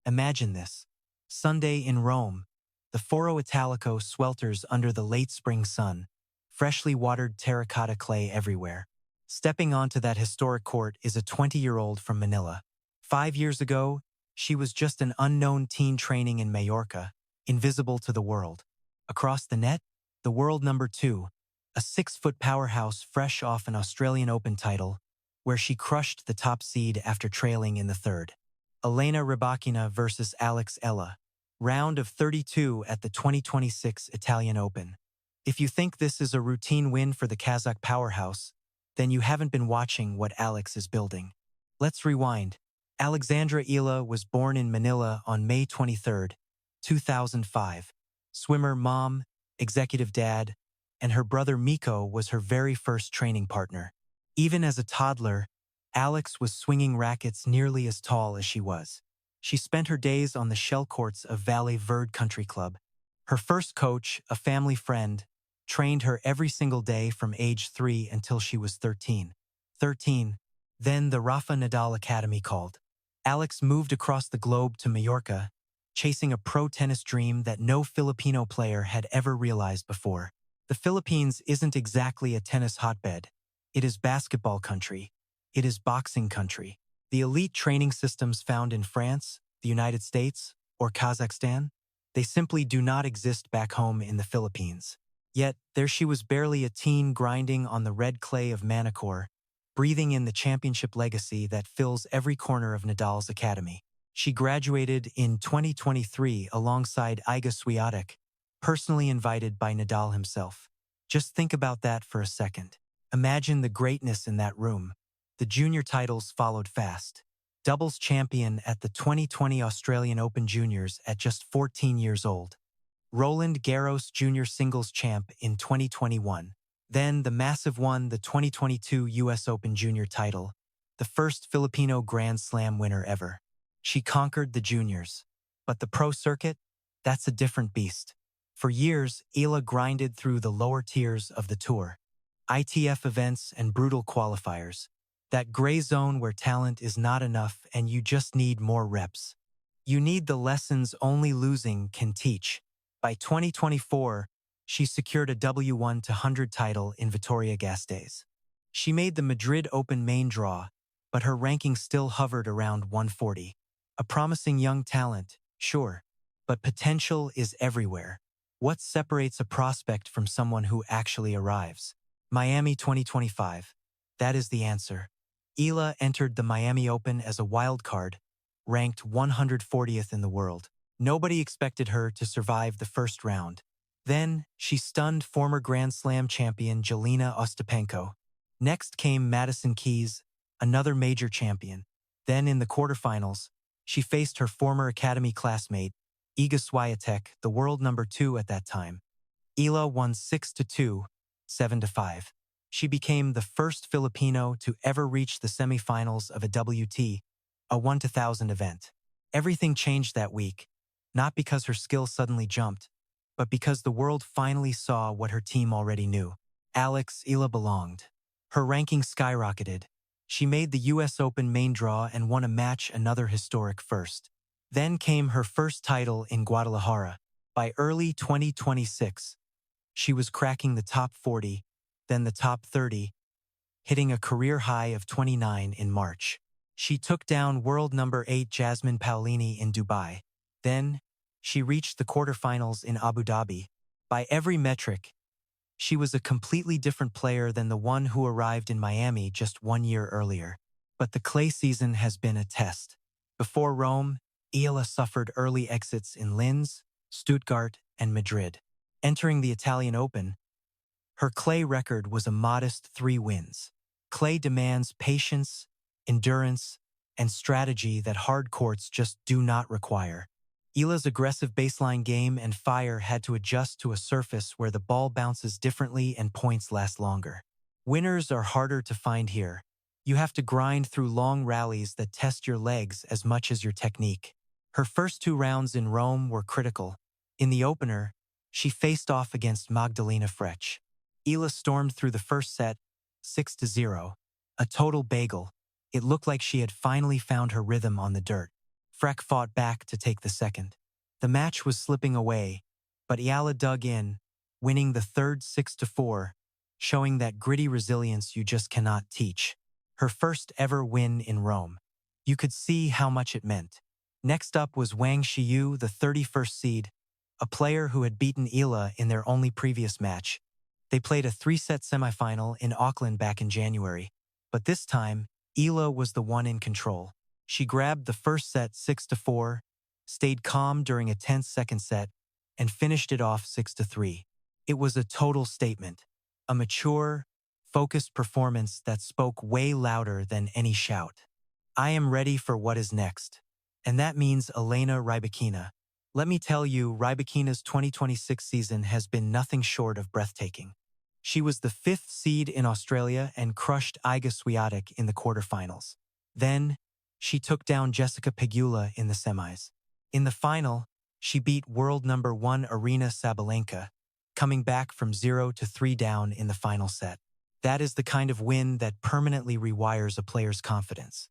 Imagine this. Sunday in Rome. The Foro Italico swelters under the late spring sun, freshly watered terracotta clay everywhere. Stepping onto that historic court is a 20-year-old from Manila. 5 years ago, she was just an unknown teen training in Majorca, invisible to the world. Across the net, the world number 2, a 6-foot powerhouse fresh off an Australian Open title, where she crushed the top seed after trailing in the third. Elena Rybakina versus Eala, round of 32 at the 2026 Italian Open. If you think this is a routine win for the Kazakh powerhouse, then you haven't been watching what Alex is building. Let's rewind. Alexandra Eala was born in Manila on May 23, 2005. Swimmer mom, executive dad, and her brother Miko was her very first training partner. Even as a toddler, Alex was swinging rackets nearly as tall as she was. She spent her days on the shell courts of Valley Verde Country Club. Her first coach, a family friend, trained her every single day from age 3 until she was 13. Then the Rafael Nadal Academy called. Alex moved across the globe to Majorca, chasing a pro tennis dream that no Filipino player had ever realized before. The Philippines isn't exactly a tennis hotbed. It is basketball country. It is boxing country. The elite training systems found in France, the United States, or Kazakhstan, they simply do not exist back home in the Philippines. Yet, there she was, barely a teen, grinding on the red clay of Manacor, breathing in the championship legacy that fills every corner of Nadal's academy. She graduated in 2023 alongside Iga Swiatek, personally invited by Nadal himself. Just think about that for a second. Imagine the greatness in that room. The junior titles followed fast. Doubles champion at the 2020 Australian Open Juniors at just 14 years old. Roland Garros Junior Singles champ in 2021. Then the massive won the 2022 US Open Junior title, the first Filipino Grand Slam winner ever. She conquered the juniors. But the pro circuit? That's a different beast. For years, Eala grinded through the lower tiers of the tour. ITF events and brutal qualifiers. That gray zone where talent is not enough and you just need more reps. You need the lessons only losing can teach. By 2024, she secured a W1 to 100 title in Vitoria-Gasteiz. She made the Madrid Open main draw, but her ranking still hovered around 140. A promising young talent, sure, but potential is everywhere. What separates a prospect from someone who actually arrives? Miami 2025. That is the answer. Eala entered the Miami Open as a wild card, ranked 140th in the world. Nobody expected her to survive the first round. Then, she stunned former Grand Slam champion Jelena Ostapenko. Next came Madison Keys, another major champion. Then in the quarterfinals, she faced her former academy classmate, Iga Swiatek, the world number 2 at that time. Eala won 6-2, 7-5. She became the first Filipino to ever reach the semifinals of a WT, a 1-to-1,000 event. Everything changed that week, not because her skill suddenly jumped, but because the world finally saw what her team already knew. Eala belonged. Her ranking skyrocketed. She made the US Open main draw and won a match, another historic first. Then came her first title in Guadalajara. By early 2026, she was cracking the top 40, then the top 30, hitting a career high of 29 in March. She took down world number 8 Jasmine Paolini in Dubai. Then, she reached the quarterfinals in Abu Dhabi. By every metric, she was a completely different player than the one who arrived in Miami just 1 year earlier. But the clay season has been a test. Before Rome, Eala suffered early exits in Linz, Stuttgart, and Madrid. Entering the Italian Open, her clay record was a modest 3 wins. Clay demands patience, endurance, and strategy that hard courts just do not require. Eala's aggressive baseline game and fire had to adjust to a surface where the ball bounces differently and points last longer. Winners are harder to find here. You have to grind through long rallies that test your legs as much as your technique. Her first 2 rounds in Rome were critical. In the opener, she faced off against Magdalena Frech. Eala stormed through the first set, 6-0. A total bagel. It looked like she had finally found her rhythm on the dirt. Freck fought back to take the second. The match was slipping away, but Eala dug in, winning the third 6-4, showing that gritty resilience you just cannot teach. Her first ever win in Rome. You could see how much it meant. Next up was Wang Xiyu, the 31st seed, a player who had beaten Eala in their only previous match. They played a 3-set semifinal in Auckland back in January, but this time, Eala was the one in control. She grabbed the first set 6-4, stayed calm during a tense second set, and finished it off 6-3. It was a total statement, a mature, focused performance that spoke way louder than any shout. I am ready for what is next. And that means Elena Rybakina. Let me tell you, Rybakina's 2026 season has been nothing short of breathtaking. She was the 5th seed in Australia and crushed Iga Swiatek in the quarterfinals. Then, she took down Jessica Pegula in the semis. In the final, she beat world number 1 Aryna Sabalenka, coming back from 0-3 down in the final set. That is the kind of win that permanently rewires a player's confidence.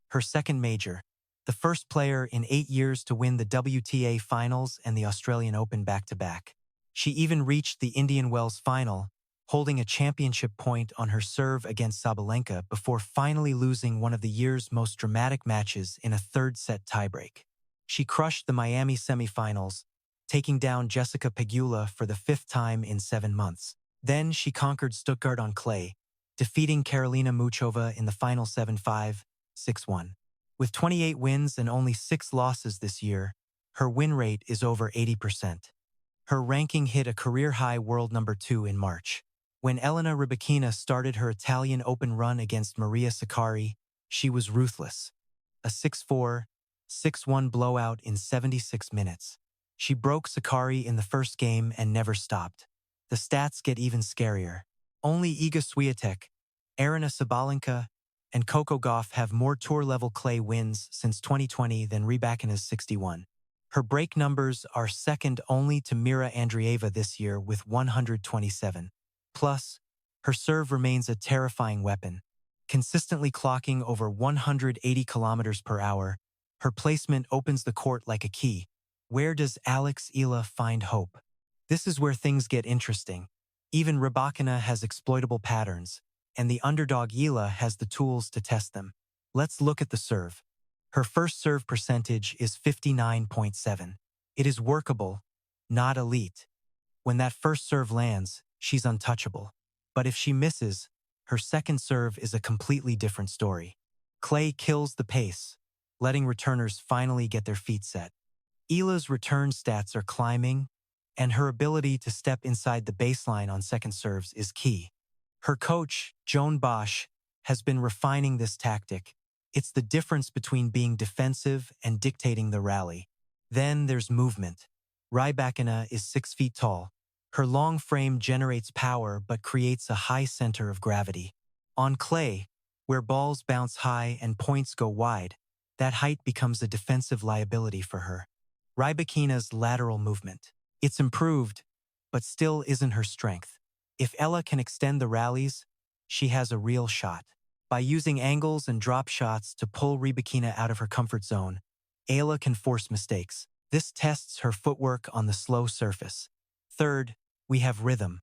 Her second major, the first player in 8 years to win the WTA Finals and the Australian Open back-to-back. She even reached the Indian Wells final, holding a championship point on her serve against Sabalenka before finally losing one of the year's most dramatic matches in a third-set tiebreak. She crushed the Miami semifinals, taking down Jessica Pegula for the 5th time in 7 months. Then she conquered Stuttgart on clay, defeating Karolina Muchova in the final 7-5, 6-1. With 28 wins and only 6 losses this year, her win rate is over 80%. Her ranking hit a career-high world number 2 in March. When Elena Rybakina started her Italian Open run against Maria Sakkari, she was ruthless. A 6-4, 6-1 blowout in 76 minutes. She broke Sakkari in the first game and never stopped. The stats get even scarier. Only Iga Swiatek, Aryna Sabalenka, and Coco Gauff have more tour-level clay wins since 2020 than Rybakina's 61. Her break numbers are second only to Mira Andreeva this year with 127. Plus, her serve remains a terrifying weapon. Consistently clocking over 180 kilometers per hour, her placement opens the court like a key. Where does Alex Eala find hope? This is where things get interesting. Even Rybakina has exploitable patterns, and the underdog Eala has the tools to test them. Let's look at the serve. Her first serve percentage is 59.7. It is workable, not elite. When that first serve lands, she's untouchable. But if she misses, her second serve is a completely different story. Clay kills the pace, letting returners finally get their feet set. Eala's return stats are climbing, and her ability to step inside the baseline on second serves is key. Her coach, Joan Bosch, has been refining this tactic. It's the difference between being defensive and dictating the rally. Then there's movement. Rybakina is 6 feet tall. Her long frame generates power but creates a high center of gravity. On clay, where balls bounce high and points go wide, that height becomes a defensive liability for her. Rybakina's lateral movement. It's improved, but still isn't her strength. If Eala can extend the rallies, she has a real shot. By using angles and drop shots to pull Rybakina out of her comfort zone, Eala can force mistakes. This tests her footwork on the slow surface. Third, we have rhythm.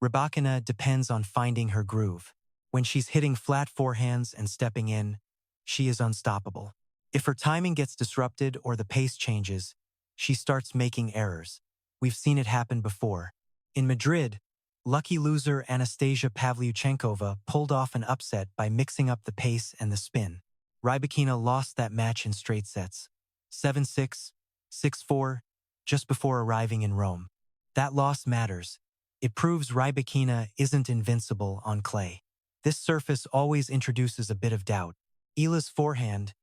Rybakina depends on finding her groove. When she's hitting flat forehands and stepping in, she is unstoppable. If her timing gets disrupted or the pace changes, she starts making errors. We've seen it happen before. In Madrid, lucky loser Anastasia Pavlyuchenkova pulled off an upset by mixing up the pace and the spin. Rybakina lost that match in straight sets, 7-6, 6-4, just before arriving in Rome. That loss matters. It proves Rybakina isn't invincible on clay. This surface always introduces a bit of doubt. Eala's forehand,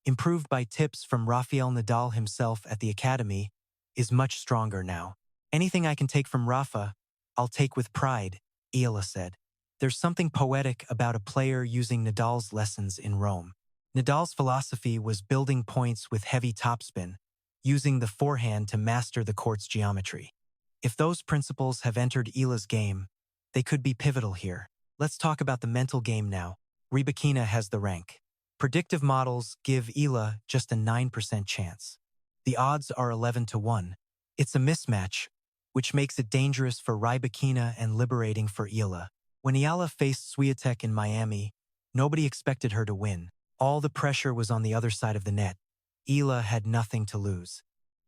improved by tips from Rafael Nadal himself at the academy, is much stronger now. Anything I can take from Rafa, I'll take with pride, Eala said. There's something poetic about a player using Nadal's lessons in Rome. Nadal's philosophy was building points with heavy topspin, using the forehand to master the court's geometry. If those principles have entered Eala's game, they could be pivotal here. Let's talk about the mental game now. Rybakina has the rank. Predictive models give Eala just a 9% chance. The odds are 11 to 1. It's a mismatch, which makes it dangerous for Rybakina and liberating for Eala. When Eala faced Swiatek in Miami, nobody expected her to win. All the pressure was on the other side of the net. Eala had nothing to lose.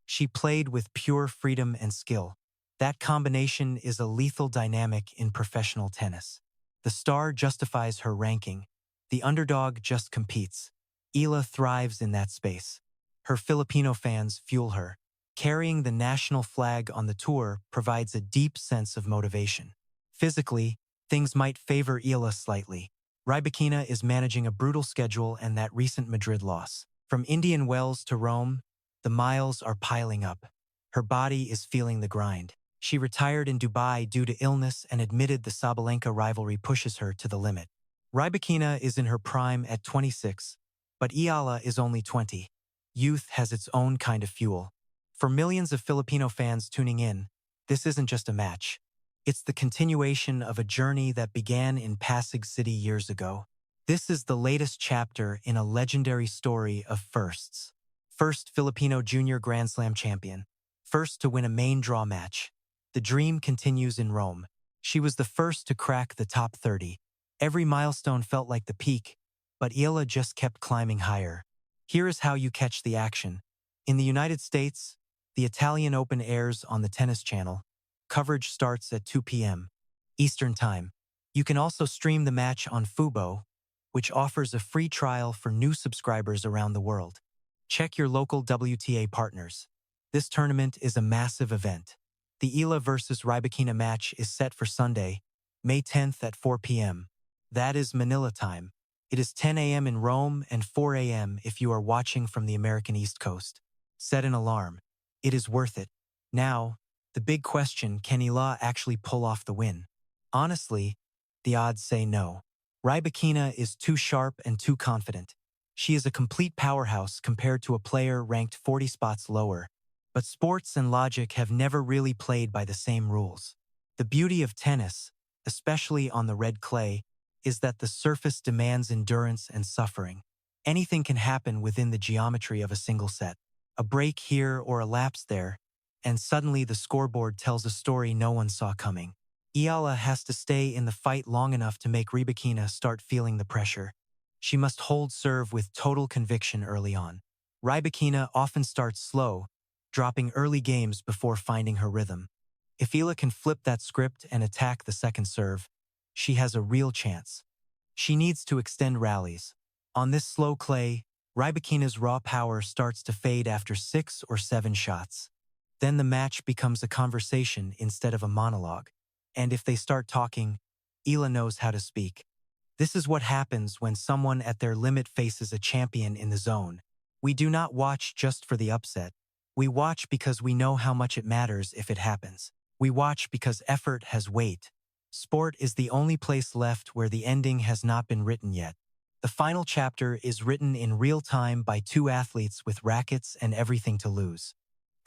She played with pure freedom and skill. That combination is a lethal dynamic in professional tennis. The star justifies her ranking. The underdog just competes. Eala thrives in that space. Her Filipino fans fuel her. Carrying the national flag on the tour provides a deep sense of motivation. Physically, things might favor Eala slightly. Rybakina is managing a brutal schedule and that recent Madrid loss. From Indian Wells to Rome, the miles are piling up. Her body is feeling the grind. She retired in Dubai due to illness and admitted the Sabalenka rivalry pushes her to the limit. Rybakina is in her prime at 26, but Eala is only 20. Youth has its own kind of fuel. For millions of Filipino fans tuning in, this isn't just a match. It's the continuation of a journey that began in Pasig City years ago. This is the latest chapter in a legendary story of firsts. First Filipino Junior Grand Slam champion. First to win a main draw match. The dream continues in Rome. She was the first to crack the top 30. Every milestone felt like the peak, but Eala just kept climbing higher. Here is how you catch the action. In the United States, the Italian Open airs on the Tennis Channel. Coverage starts at 2 p.m. Eastern Time. You can also stream the match on Fubo, which offers a free trial for new subscribers around the world. Check your local WTA partners. This tournament is a massive event. The Eala versus Rybakina match is set for Sunday, May 10th at 4 p.m. That is Manila time. It is 10 a.m. in Rome and 4 a.m. if you are watching from the American East Coast. Set an alarm. It is worth it. Now, the big question, can Eala actually pull off the win? Honestly, the odds say no. Rybakina is too sharp and too confident. She is a complete powerhouse compared to a player ranked 40 spots lower. But sports and logic have never really played by the same rules. The beauty of tennis, especially on the red clay, is that the surface demands endurance and suffering. Anything can happen within the geometry of a single set. A break here or a lapse there, and suddenly the scoreboard tells a story no one saw coming. Eala has to stay in the fight long enough to make Rybakina start feeling the pressure. She must hold serve with total conviction early on. Rybakina often starts slow, dropping early games before finding her rhythm. If Eala can flip that script and attack the second serve, she has a real chance. She needs to extend rallies. On this slow clay, Rybakina's raw power starts to fade after 6 or 7 shots. Then the match becomes a conversation instead of a monologue. And if they start talking, Eala knows how to speak. This is what happens when someone at their limit faces a champion in the zone. We do not watch just for the upset. We watch because we know how much it matters if it happens. We watch because effort has weight. Sport is the only place left where the ending has not been written yet. The final chapter is written in real time by 2 athletes with rackets and everything to lose.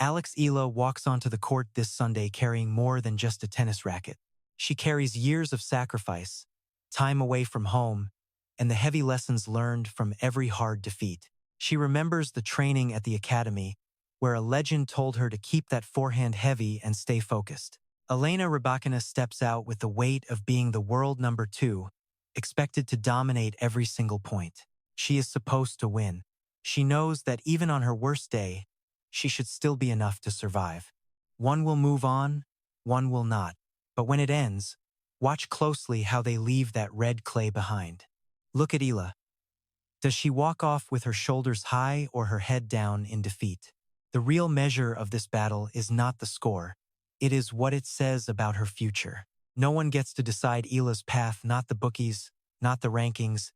Alex Eala walks onto the court this Sunday carrying more than just a tennis racket. She carries years of sacrifice, time away from home, and the heavy lessons learned from every hard defeat. She remembers the training at the academy, where a legend told her to keep that forehand heavy and stay focused. Elena Rybakina steps out with the weight of being the world number 2, expected to dominate every single point. She is supposed to win. She knows that even on her worst day, she should still be enough to survive. One will move on, one will not. But when it ends, watch closely how they leave that red clay behind. Look at Eala. Does she walk off with her shoulders high or her head down in defeat? The real measure of this battle is not the score. It is what it says about her future. No one gets to decide Eala's path, not the bookies, not the rankings,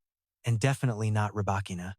and definitely not Rybakina.